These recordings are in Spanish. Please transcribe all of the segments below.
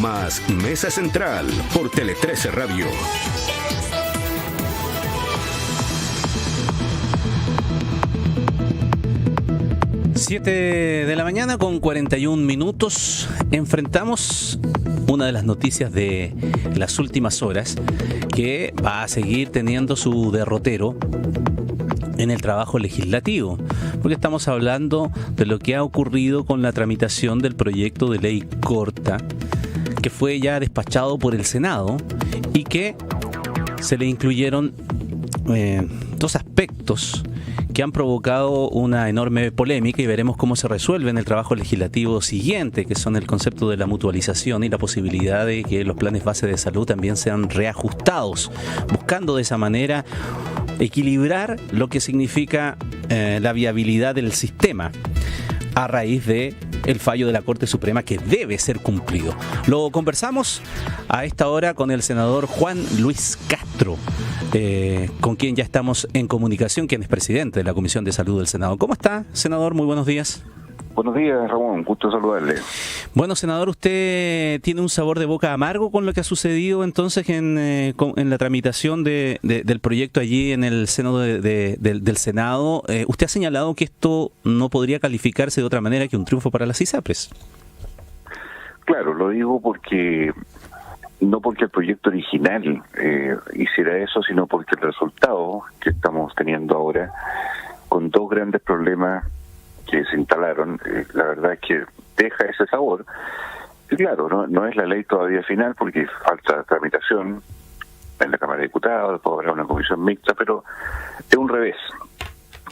Más Mesa Central por Tele 13 Radio. Siete de la mañana con 41 minutos. Enfrentamos una de las noticias de las últimas horas que va a seguir teniendo su derrotero en el trabajo legislativo, porque estamos hablando de lo que ha ocurrido con la tramitación del proyecto de ley corta, que fue ya despachado por el Senado y que se le incluyeron dos aspectos que han provocado una enorme polémica, y veremos cómo se resuelve en el trabajo legislativo siguiente, que son el concepto de la mutualización y la posibilidad de que los planes base de salud también sean reajustados, buscando de esa manera equilibrar lo que significa la viabilidad del sistema a raíz de el fallo de la Corte Suprema, que debe ser cumplido. Lo conversamos a esta hora con el senador Juan Luis Castro, con quien ya estamos en comunicación, quien es presidente de la Comisión de Salud del Senado. ¿Cómo está, senador? Muy buenos días. Buenos días, Ramón. Gusto saludarle. Bueno, senador, ¿usted tiene un sabor de boca amargo con lo que ha sucedido entonces en la tramitación del proyecto allí en el seno del Senado? Usted ha señalado que esto no podría calificarse de otra manera que un triunfo para las ISAPRES. Claro, lo digo porque no porque el proyecto original hiciera eso, sino porque el resultado que estamos teniendo ahora, con dos grandes problemas que se instalaron, la verdad es que deja ese sabor. Y claro, no es la ley todavía final porque falta tramitación en la Cámara de Diputados, después habrá una comisión mixta, pero es un revés,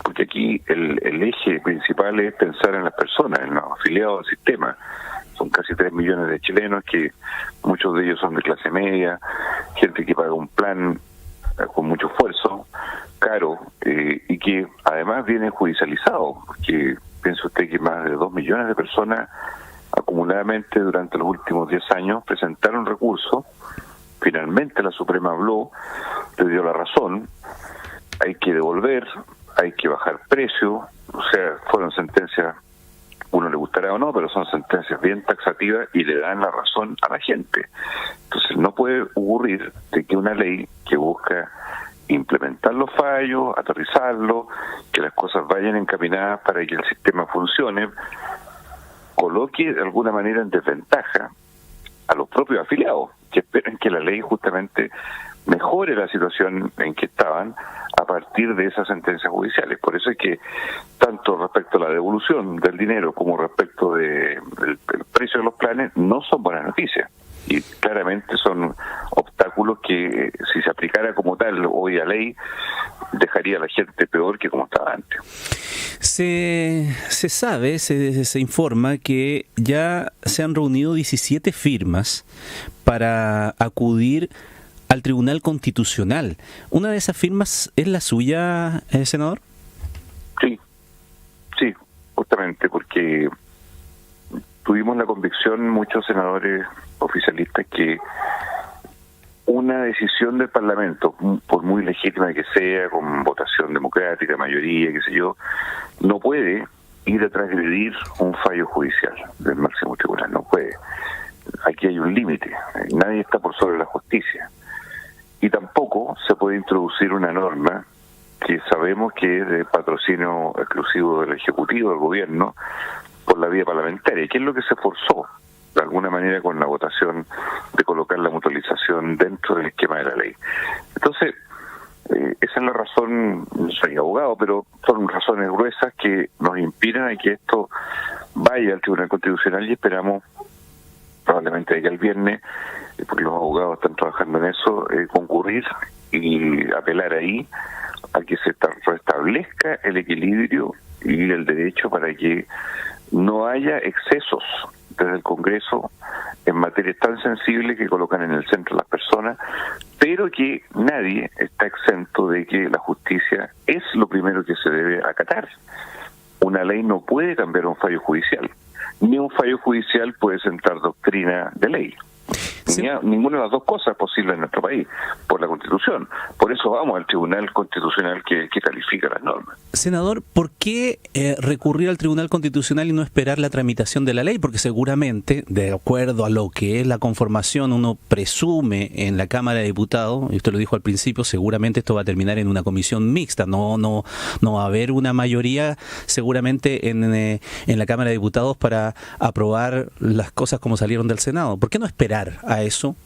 porque aquí el eje principal es pensar en las personas, en los afiliados al sistema. Son casi 3 millones de chilenos, que muchos de ellos son de clase media, gente que paga un plan con mucho esfuerzo, caro, y que además viene judicializado, porque piensa usted que más de 2 millones de personas acumuladamente durante los últimos 10 años presentaron recursos. Finalmente la Suprema habló, le dio la razón, hay que devolver, hay que bajar precio, o sea, fueron sentencias, uno le gustará o no, pero son sentencias bien taxativas y le dan la razón a la gente. Entonces no puede ocurrir de que una ley que busca implementar los fallos, aterrizarlos, que las cosas vayan encaminadas para que el sistema funcione, coloque de alguna manera en desventaja a los propios afiliados, que esperan que la ley justamente mejore la situación en que estaban a partir de esas sentencias judiciales. Por eso es que tanto respecto a la devolución del dinero como respecto del precio de los planes no son buenas noticias. Y claramente son obstáculos que, si se aplicara como tal hoy a ley, dejaría a la gente peor que como estaba antes. Se sabe, se informa que ya se han reunido 17 firmas para acudir al Tribunal Constitucional. ¿Una de esas firmas es la suya, senador? Sí, justamente porque tuvimos la convicción, muchos senadores oficialistas, que una decisión del Parlamento, por muy legítima que sea, con votación democrática, mayoría, qué sé yo, no puede ir a transgredir un fallo judicial del máximo tribunal, no puede. Aquí hay un límite, nadie está por sobre la justicia. Y tampoco se puede introducir una norma que sabemos que es de patrocinio exclusivo del Ejecutivo, del Gobierno, por la vía parlamentaria, que es lo que se forzó de alguna manera con la votación de colocar la mutualización dentro del esquema de la ley. Entonces, esa es la razón. No soy abogado, pero son razones gruesas que nos impiden a que esto vaya al Tribunal Constitucional, y esperamos probablemente de que el viernes, porque los abogados están trabajando en eso, concurrir y apelar ahí a que se restablezca el equilibrio y el derecho para que no haya excesos desde el Congreso en materias tan sensibles que colocan en el centro a las personas, pero que nadie está exento de que la justicia es lo primero que se debe acatar. Una ley no puede cambiar un fallo judicial, ni un fallo judicial puede sentar doctrina de ley. Sí. Ninguna de las dos cosas es posible en nuestro país, por la Constitución. Por eso vamos al Tribunal Constitucional que califica las normas. Senador, ¿por qué recurrir al Tribunal Constitucional y no esperar la tramitación de la ley? Porque seguramente, de acuerdo a lo que es la conformación, uno presume en la Cámara de Diputados, y usted lo dijo al principio, seguramente esto va a terminar en una comisión mixta, no va a haber una mayoría seguramente en la Cámara de Diputados para aprobar las cosas como salieron del Senado. ¿Por qué no esperar a eso?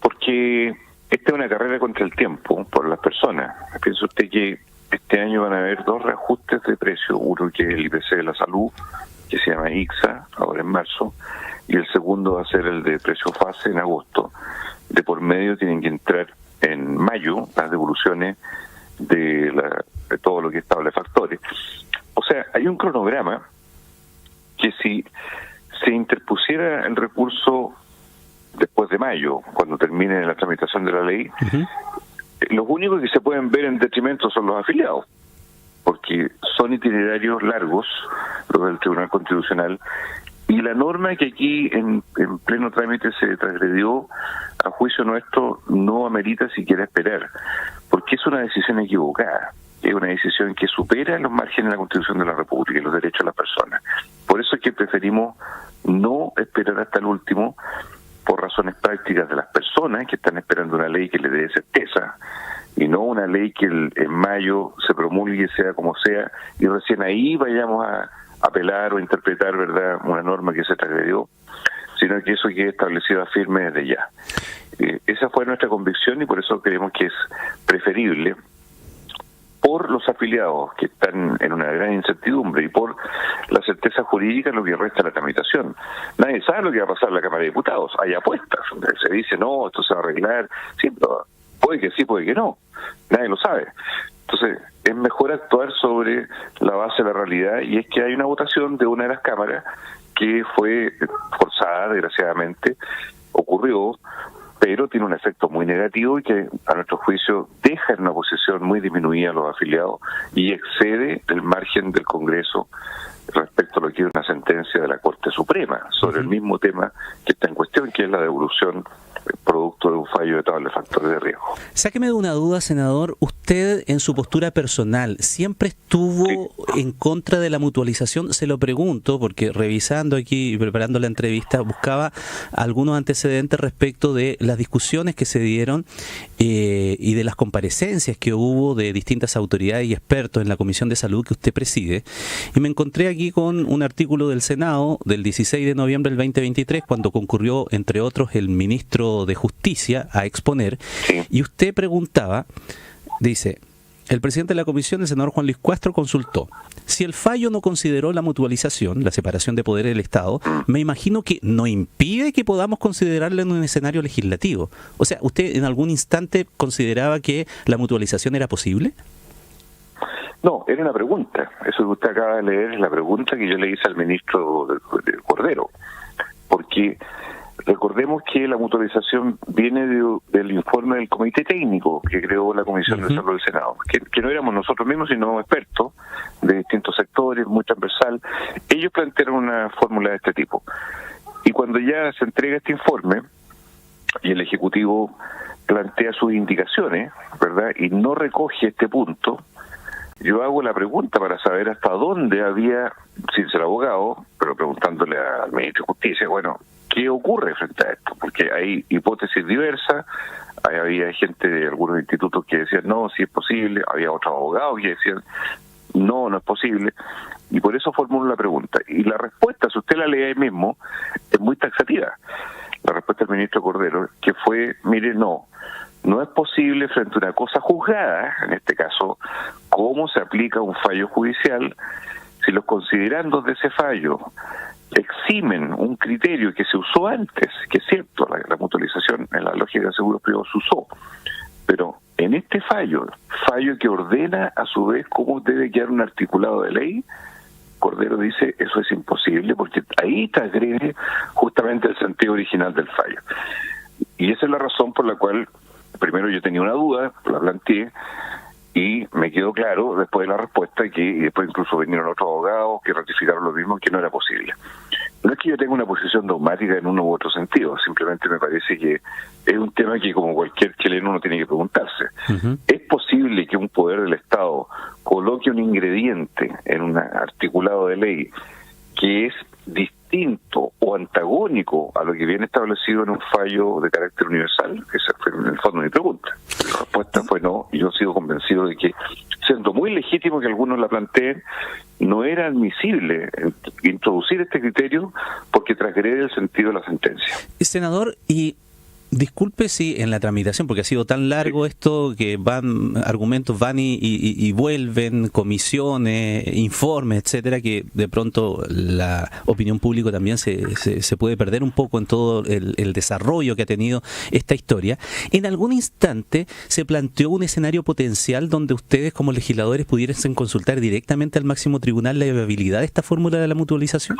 Porque esta es una carrera contra el tiempo por las personas. Piensa usted que este año van a haber 2 reajustes de precio, uno que es el IPC de la salud, que se llama ICSA, ahora en marzo, y el segundo va a ser el de precio fase en agosto. De por medio tienen que entrar en mayo las devoluciones de todo lo que es tabla de factores. O sea, hay un cronograma que si se interpusiera el recurso después de mayo, cuando termine la tramitación de la ley, los únicos que se pueden ver en detrimento son los afiliados, porque son itinerarios largos, los del Tribunal Constitucional, y la norma que aquí en pleno trámite se transgredió, a juicio nuestro, no amerita siquiera esperar, porque es una decisión equivocada. Es una decisión que supera los márgenes de la Constitución de la República y los derechos de las personas. Por eso es que preferimos no esperar hasta el último, por razones prácticas de las personas que están esperando una ley que le dé certeza, y no una ley que en mayo se promulgue, sea como sea, y recién ahí vayamos a apelar o interpretar, ¿verdad?, una norma que se transgredió, sino que eso quede establecido a firme desde ya. Esa fue nuestra convicción y por eso creemos que es preferible, por los afiliados que están en una gran incertidumbre y por la certeza jurídica en lo que resta de la tramitación. Nadie sabe lo que va a pasar en la Cámara de Diputados. Hay apuestas. Se dice, no, esto se va a arreglar. Sí, pero puede que sí, puede que no. Nadie lo sabe. Entonces, es mejor actuar sobre la base de la realidad, y es que hay una votación de una de las cámaras que fue forzada, desgraciadamente, ocurrió, pero tiene un efecto muy negativo y que a nuestro juicio deja en una posición muy disminuida a los afiliados y excede el margen del Congreso respecto a lo que es una sentencia de la Corte Suprema sobre el mismo tema que está en cuestión, que es la devolución producto de un fallo de tabla de factores de riesgo. Sáqueme de una duda, senador. Usted, en su postura personal, ¿siempre estuvo en contra de la mutualización? Se lo pregunto porque revisando aquí y preparando la entrevista buscaba algunos antecedentes respecto de las discusiones que se dieron y de las comparecencias que hubo de distintas autoridades y expertos en la Comisión de Salud que usted preside, y me encontré aquí con un artículo del Senado del 16 de noviembre del 2023, cuando concurrió, entre otros, el ministro de Justicia a exponer, y usted preguntaba, dice: el presidente de la comisión, el senador Juan Luis Castro, consultó: si el fallo no consideró la mutualización, la separación de poderes del Estado, me imagino que no impide que podamos considerarla en un escenario legislativo. O sea, ¿usted en algún instante consideraba que la mutualización era posible? No, era una pregunta. Eso que usted acaba de leer es la pregunta que yo le hice al ministro del Cordero, porque recordemos que la mutualización viene del informe del comité técnico que creó la Comisión de Salud del Senado, que no éramos nosotros mismos, sino expertos de distintos sectores, muy transversal. Ellos plantearon una fórmula de este tipo. Y cuando ya se entrega este informe y el Ejecutivo plantea sus indicaciones, ¿verdad?, y no recoge este punto, yo hago la pregunta para saber hasta dónde había, sin ser abogado, pero preguntándole al ministro de Justicia, bueno, ¿qué ocurre frente a esto? Porque hay hipótesis diversas, había gente de algunos institutos que decían, no, sí es posible, había otros abogados que decían, no, no es posible, y por eso formulo la pregunta. Y la respuesta, si usted la lee ahí mismo, es muy taxativa. La respuesta del ministro Cordero, que fue, mire, no es posible frente a una cosa juzgada, en este caso, cómo se aplica un fallo judicial, si los considerandos de ese fallo eximen un criterio que se usó antes, que es cierto, la mutualización en la lógica de seguros privados se usó, pero en este fallo que ordena a su vez cómo debe quedar un articulado de ley, Cordero dice, eso es imposible, porque ahí transgrede justamente el sentido original del fallo. Y esa es la razón por la cual, primero yo tenía una duda, la planteé, y me quedó claro después de la respuesta y después incluso vinieron otros abogados que ratificaron lo mismo, que no era posible. No es que yo tenga una posición dogmática en uno u otro sentido, simplemente me parece que es un tema que como cualquier chileno uno tiene que preguntarse. Uh-huh. ¿Es posible que un poder del Estado coloque un ingrediente en un articulado de ley que es distinto o antagónico a lo que viene establecido en un fallo de carácter universal? Esa fue en el fondo mi pregunta. La respuesta fue no, y yo sigo convencido de que, siendo muy legítimo que algunos la planteen, no era admisible introducir este criterio porque transgrede el sentido de la sentencia. Senador, y disculpe si en la tramitación, porque ha sido tan largo esto que argumentos van y vuelven, comisiones, informes, etcétera, que de pronto la opinión pública también se puede perder un poco en todo el desarrollo que ha tenido esta historia. En algún instante se planteó un escenario potencial donde ustedes como legisladores pudiesen consultar directamente al máximo tribunal la viabilidad de esta fórmula de la mutualización.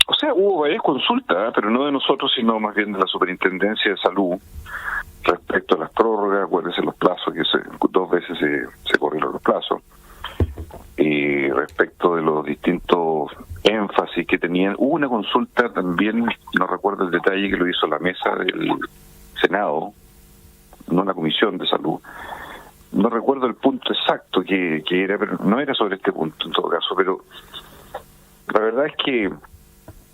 O sea, hubo varias consultas, pero no de nosotros, sino más bien de la Superintendencia de Salud respecto a las prórrogas. Acuérdense los plazos, que 2 veces se corrieron los plazos, y respecto de los distintos énfasis que tenían. Hubo una consulta también, no recuerdo el detalle, que lo hizo la mesa del Senado, no la Comisión de Salud. No recuerdo el punto exacto que era, pero no era sobre este punto en todo caso, pero la verdad es que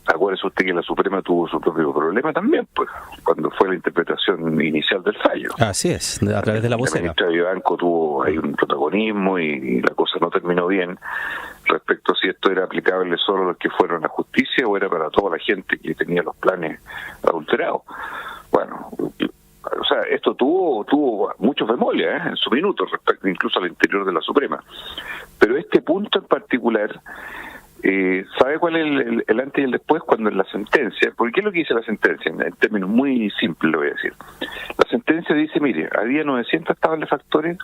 acuérdese usted que la Suprema tuvo su propio problema también, pues, cuando fue la interpretación inicial del fallo. Así es, a través de la vocera. La ministra Vivanco tuvo ahí un protagonismo y la cosa no terminó bien respecto a si esto era aplicable solo a los que fueron a la justicia o era para toda la gente que tenía los planes adulterados. Bueno, o sea, esto tuvo muchos bemoles en su minuto, respecto incluso al interior de la Suprema. Pero este punto en particular, ¿sabe cuál es el antes y el después? Cuando en la sentencia, porque ¿qué es lo que dice la sentencia? En términos muy simples lo voy a decir. La sentencia dice, mire, había 900 tablas factores,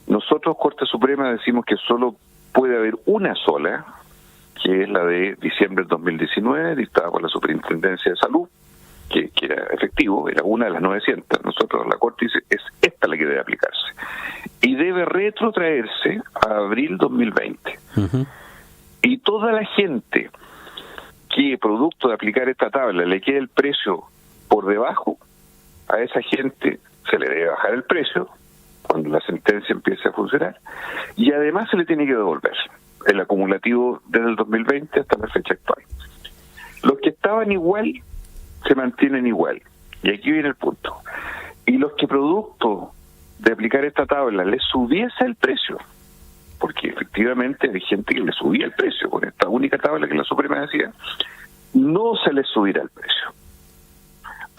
nosotros, Corte Suprema, decimos que solo puede haber una sola, que es la de diciembre del 2019, dictada por la Superintendencia de Salud, que era efectivo, era una de las 900. Nosotros, la Corte dice, es esta la que debe aplicarse. Y debe retrotraerse a abril 2020. Uh-huh. Y toda la gente que, producto de aplicar esta tabla, le quede el precio por debajo, a esa gente se le debe bajar el precio cuando la sentencia empiece a funcionar, y además se le tiene que devolver el acumulativo desde el 2020 hasta la fecha actual. Los que estaban igual se mantienen igual, y aquí viene el punto. Y los que, producto de aplicar esta tabla, les subiese el precio, porque efectivamente hay gente que le subía el precio con esta única tabla que la Suprema decía, no se les subirá el precio.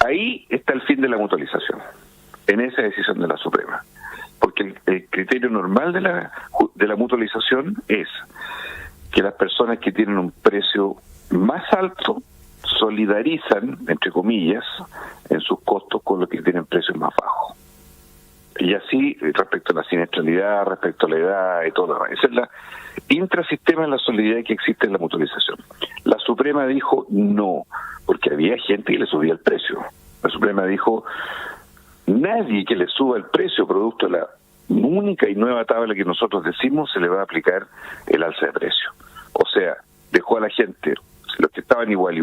Ahí está el fin de la mutualización, en esa decisión de la Suprema, porque el criterio normal de la mutualización es que las personas que tienen un precio más alto solidarizan, entre comillas, en sus costos con los que tienen precios más bajos. Y así, respecto a la siniestralidad, respecto a la edad y todo lo demás. Esa es la intrasistema de la solidaridad que existe en la mutualización. La Suprema dijo no, porque había gente que le subía el precio. La Suprema dijo, nadie que le suba el precio producto de la única y nueva tabla que nosotros decimos se le va a aplicar el alza de precio. O sea, dejó a la gente, los que estaban igual,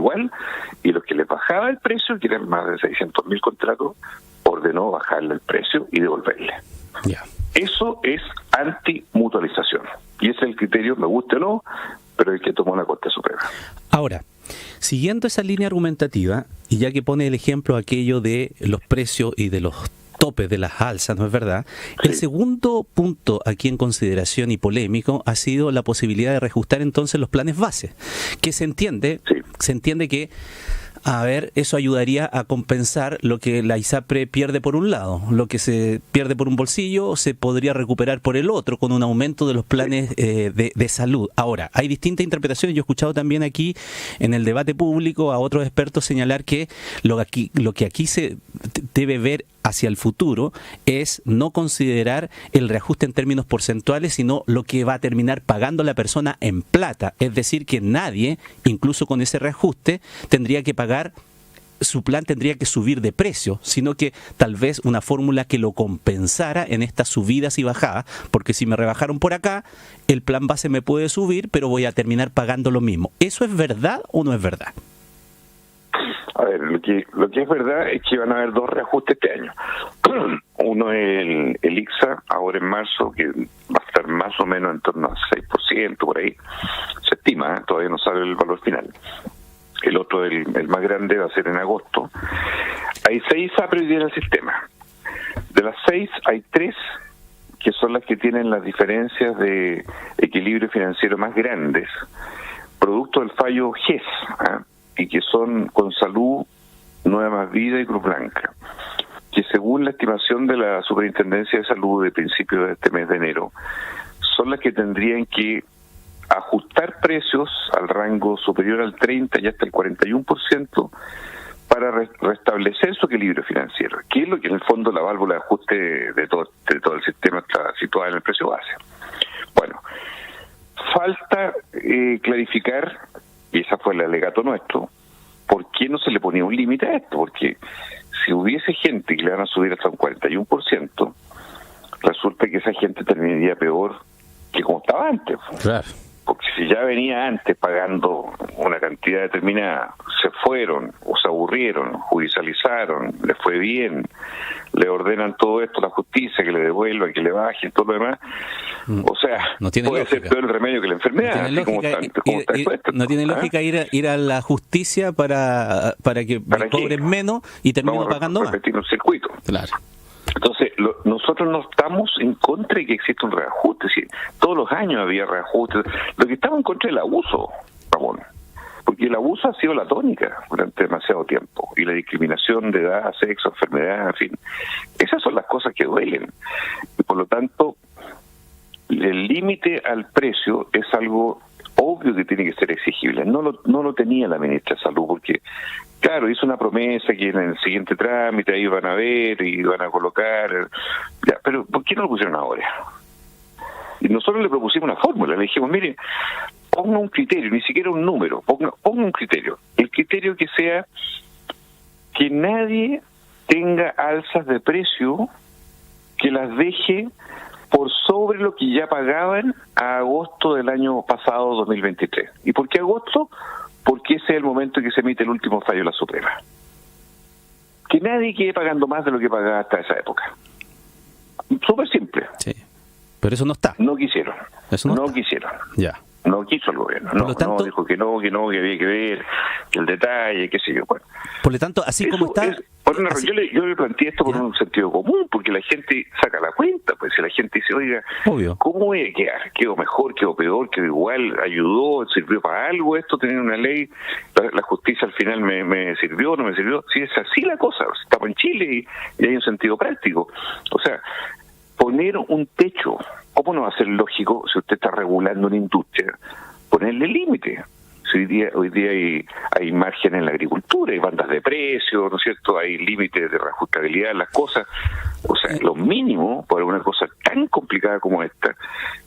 y los que les bajaba el precio, que eran más de 600.000 contratos, ordenó bajarle el precio y devolverle. Yeah. Eso es antimutualización. Y ese es el criterio, me guste o no, pero el que tomó la Corte Suprema. Ahora, siguiendo esa línea argumentativa, y ya que pone el ejemplo aquello de los precios y de los topes de las alzas, ¿no es verdad? Sí. El segundo punto aquí en consideración y polémico ha sido la posibilidad de reajustar entonces los planes base, que se entiende que, a ver, eso ayudaría a compensar lo que la ISAPRE pierde por un lado. Lo que se pierde por un bolsillo se podría recuperar por el otro con un aumento de los planes de salud. Ahora, hay distintas interpretaciones. Yo he escuchado también aquí en el debate público a otros expertos señalar que lo que aquí se debe ver hacia el futuro es no considerar el reajuste en términos porcentuales, sino lo que va a terminar pagando la persona en plata. Es decir, que nadie, incluso con ese reajuste, tendría que pagar su plan tendría que subir de precio, sino que tal vez una fórmula que lo compensara en estas subidas y bajadas, porque si me rebajaron por acá, el plan base me puede subir, pero voy a terminar pagando lo mismo. ¿Eso es verdad o no es verdad? A ver, lo que es verdad es que van a haber 2 reajustes este año. Uno es el ICSA, ahora en marzo, que va a estar más o menos en torno al 6%, por ahí, se estima, todavía no sale el valor final. El otro, el más grande, va a ser en agosto. Hay 6 APRE hoy día en el sistema. De las 6, hay 3 que son las que tienen las diferencias de equilibrio financiero más grandes, producto del fallo GES, y que son Consalud, Nueva Más Vida y Cruz Blanca, que según la estimación de la Superintendencia de Salud de principios de este mes de enero, son las que tendrían que ajustar precios al rango superior al 30 y hasta el 41% para restablecer su equilibrio financiero, que es lo que en el fondo la válvula de ajuste de todo el sistema está situada en el precio base. Bueno, falta clarificar, y esa fue el alegato nuestro, ¿por qué no se le ponía un límite a esto? Porque si hubiese gente que le van a subir hasta un 41%, resulta que esa gente terminaría peor que como estaba antes. Claro. Porque si ya venía antes pagando una cantidad determinada, se fueron o se aburrieron, judicializaron, les fue bien, le ordenan todo esto a la justicia, que le devuelvan, que le bajen, todo lo demás. O sea, no tiene puede lógica. ser peor el remedio que la enfermedad. No tiene lógica ir a la justicia para que me cobren menos y termino pagando más. Repetir un circuito. Claro. Entonces, nosotros no estamos en contra de que exista un reajuste. ¿Sí? Todos los años había reajustes. Lo que estamos en contra es el abuso, Ramón. Porque el abuso ha sido la tónica durante demasiado tiempo. Y la discriminación de edad, sexo, enfermedad, en fin. Esas son las cosas que duelen. Y por lo tanto, el límite al precio es algo obvio que tiene que ser exigible. No lo tenía la ministra de Salud, porque, claro, hizo una promesa que en el siguiente trámite ahí van a ver y van a colocar. Ya, pero ¿por qué no lo pusieron ahora? Y nosotros le propusimos una fórmula. Le dijimos, mire, ponga un criterio, ni siquiera un número, ponga un criterio. El criterio que sea que nadie tenga alzas de precio que las deje por sobre lo que ya pagaban a agosto del año pasado, 2023. ¿Y por qué agosto? Porque ese es el momento en que se emite el último fallo de la Suprema. Que nadie quede pagando más de lo que pagaba hasta esa época. Súper simple. Sí. Pero eso no está. No quisieron. Eso no está. Quisieron. Ya. No quiso el gobierno. No, dijo que no, que había que ver el detalle, qué sé yo. Bueno, por lo tanto, así como está... Yo le planteé esto por un sentido común, porque la gente saca la cuenta, pues si la gente dice, oiga, obvio, ¿cómo voy a quedar? ¿Quedó mejor, quedó peor, quedó igual? ¿Ayudó, sirvió para algo esto, tener una ley? ¿La justicia al final me sirvió, no me sirvió? Si es así la cosa, estamos en Chile y hay un sentido práctico. O sea, poner un techo, ¿cómo no va a ser lógico si usted está regulando una industria? Ponerle límite. Si hoy día hay margen en la agricultura, hay bandas de precios, ¿no es cierto? Hay límites de reajustabilidad en las cosas. O sea, lo mínimo para una cosa tan complicada como esta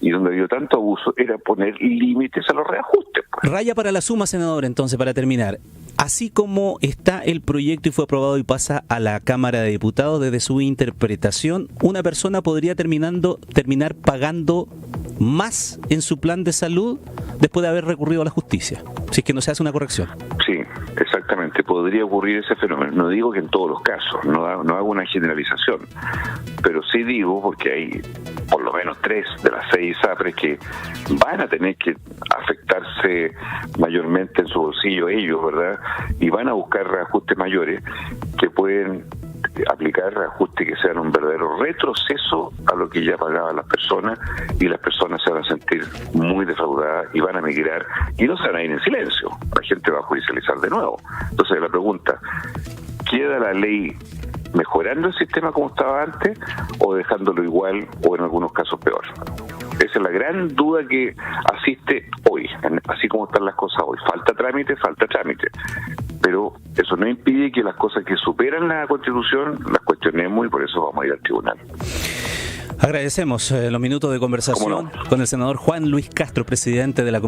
y donde ha habido tanto abuso era poner límites a los reajustes. Pues. Raya para la suma, senador, entonces, para terminar. Así como está el proyecto y fue aprobado y pasa a la Cámara de Diputados, desde su interpretación, una persona podría terminar pagando más en su plan de salud después de haber recurrido a la justicia, si es que no se hace una corrección. Sí, exactamente, podría ocurrir ese fenómeno. No digo que en todos los casos, no hago una generalización, pero sí digo, porque hay por lo menos 3 de las 6 APRES que van a tener que afectarse mayormente en su bolsillo ellos, ¿verdad? Y van a buscar reajustes mayores que pueden aplicar reajustes que sean un verdadero retroceso a lo que ya pagaban las personas, y las personas se van a sentir muy defraudadas y van a migrar y no se van a ir en silencio. La gente va a judicializar de nuevo. Entonces la pregunta, ¿queda la ley mejorando el sistema como estaba antes o dejándolo igual o en algunos casos peor? Esa es la gran duda que asiste hoy, así como están las cosas hoy. Falta trámite, pero eso no impide que las cosas que superan la Constitución las cuestionemos y por eso vamos a ir al tribunal. Agradecemos los minutos de conversación con el senador Juan Luis Castro, presidente de la Comisión